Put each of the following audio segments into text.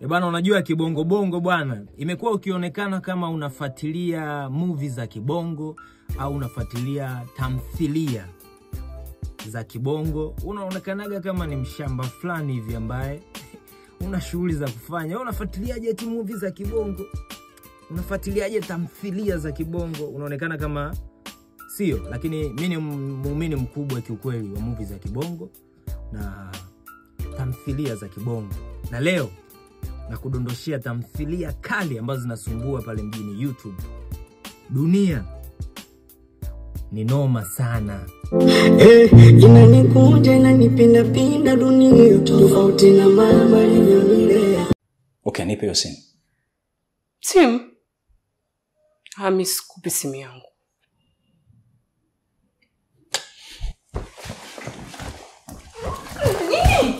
Bwana, unajua kibongo bongo bwana, imekuwa ukionekana kama unafuatilia movies za kibongo au unafuatilia tamthilia za kibongo, unaonekanaga kama ni mshamba fulani hivi ambaye una shughuli za kufanya. Unafuatiliaje eti movies za kibongo? Unafuatiliaje tamthilia za kibongo? Unaonekana kama sio, lakini mimi ni muumini mkubwa kiukweli wa movies za kibongo na tamthilia za kibongo. Na leo na kudondoshia tamthilia kali ambazo zinasumbua pale mjini YouTube. Dunia ni noma sana. Inanikunja inanipinda pinda dunia tofauti na mama niliyolea. Okay, nipe hiyo simu. Simu? Hamis, kupi simu yangu.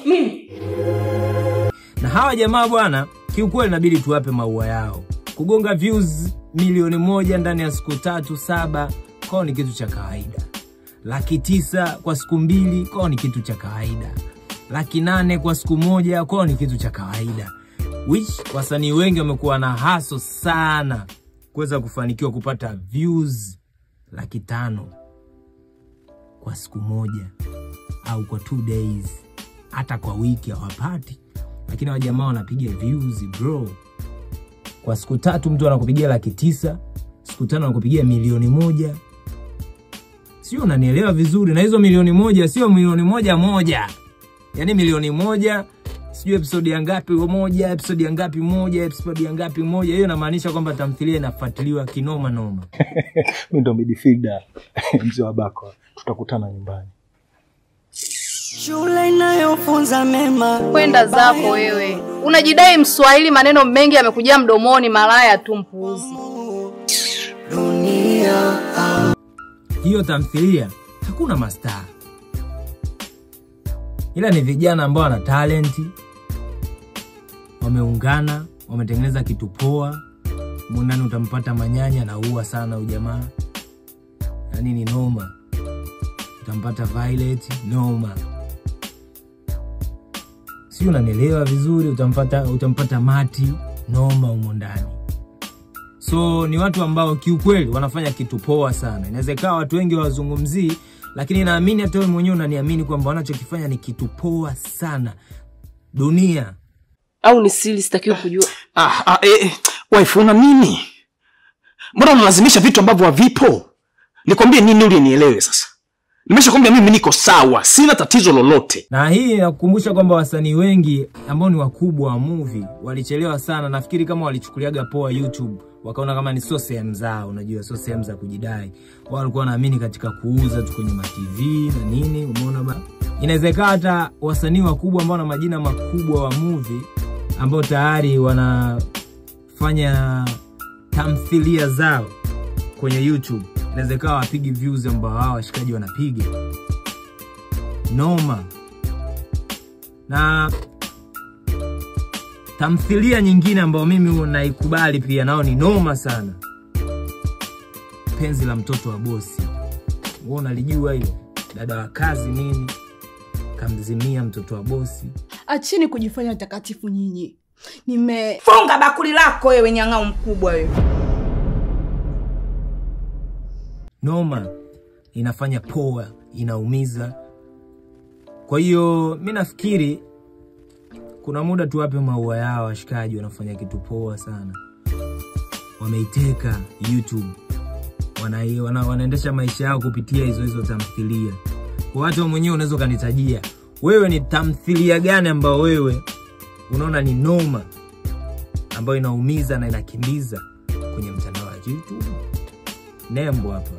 Nini? Na hawa jamaa bwana, kiukweli inabidi tuwape maua yao. Kugonga views milioni 1 ndani ya siku 3-7 kwao ni kitu cha kawaida. 900,000 kwa siku 2 kwao ni kitu cha kawaida. 800,000 kwa siku 1 kwao ni kitu cha kawaida. Which wasanii wengi wamekuwa na haso sana kuweza kufanikiwa kupata views 500,000 kwa siku 1 au kwa 2 days, hata kwa wiki hawapati. Lakini wale jamaa wanapiga views bro. Kwa siku 3 mtu anakupigia 900,000, siku 5 anakupigia milioni 1. Sio, unanielewa vizuri? Na hizo milioni 1 sio milioni 1. Yaani milioni 1, sijui episode ya ngapi moja, episode ya ngapi moja, episode ya ngapi moja. Hiyo inamaanisha kwamba tamthilia inafuatiliwa kinoma noma. Mimi ndo midfielder mzee wa Bako. Tutakutana nyumbani. Shule inayofunza mema. Kwenda zako wewe. Unajidai Mswahili, maneno mengi yamekujia mdomoni, malaya tu mpuuzi. Dunia. Hiyo tamthilia hakuna mastaa. Ila ni vijana ambao wana talenti, wameungana, wametengeneza kitu poa. Mundani utampata Manyanya na uwa sana ujamaa. Yaani ni noma. Utampata Violet, noma. Si unanielewa vizuri? Utampata Mati, noma umo ndani. So ni watu ambao kiukweli wanafanya kitu poa sana. Inawezekana watu wengi wazungumzii, lakini naamini hata wewe mwenyewe unaniamini kwamba wanachokifanya ni kitu poa sana. Dunia Au ni siri sitakiwa kujua. Wife, una nini? Mbona unalazimisha vitu ambavyo havipo? Nikwambie nini uli nielewe sasa? Nimeshakwambia mimi niko sawa, sina tatizo lolote. Na hii inakukumbusha kwamba wasanii wengi ambao ni wakubwa wa movie walichelewa sana. Nafikiri kama walichukuliaga poa YouTube, wakaona kama ni sehemu zao, unajua sehemu za kujidai. Wao walikuwa wanaamini katika kuuza tu kwenye TV na nini, umeona ba. Inawezekana hata wasanii wakubwa ambao na majina makubwa wa movie ambao tayari wanafanya tamthilia zao kwenye YouTube, inawezekana wapigi views ambao hao washikaji wanapiga. Noma. Na tamthilia nyingine ambayo mimi naikubali pia nao ni noma sana. Penzi la mtoto wa bosi. Wewe unalijua hilo? Dada wa kazi nini kamzimia mtoto wa bosi. Achini kujifanya takatifu nyinyi. Nimefunga bakuli lako wewe nyang'ao mkubwa wewe. Noma. Inafanya poa, inaumiza. Kwa hiyo mimi nafikiri kuna muda tuwape maua yao washikaji, wanafanya kitu poa sana. Wameiteka YouTube. Wanaendesha maisha yao kupitia hizo tamthilia. Kwa watu mwenyewe unaweza kanitajia, wewe ni tamthilia gani ambao wewe unaona ni noma, ambayo inaumiza na inakimbiza kwenye mtandao wa YouTube? Nembo hapa.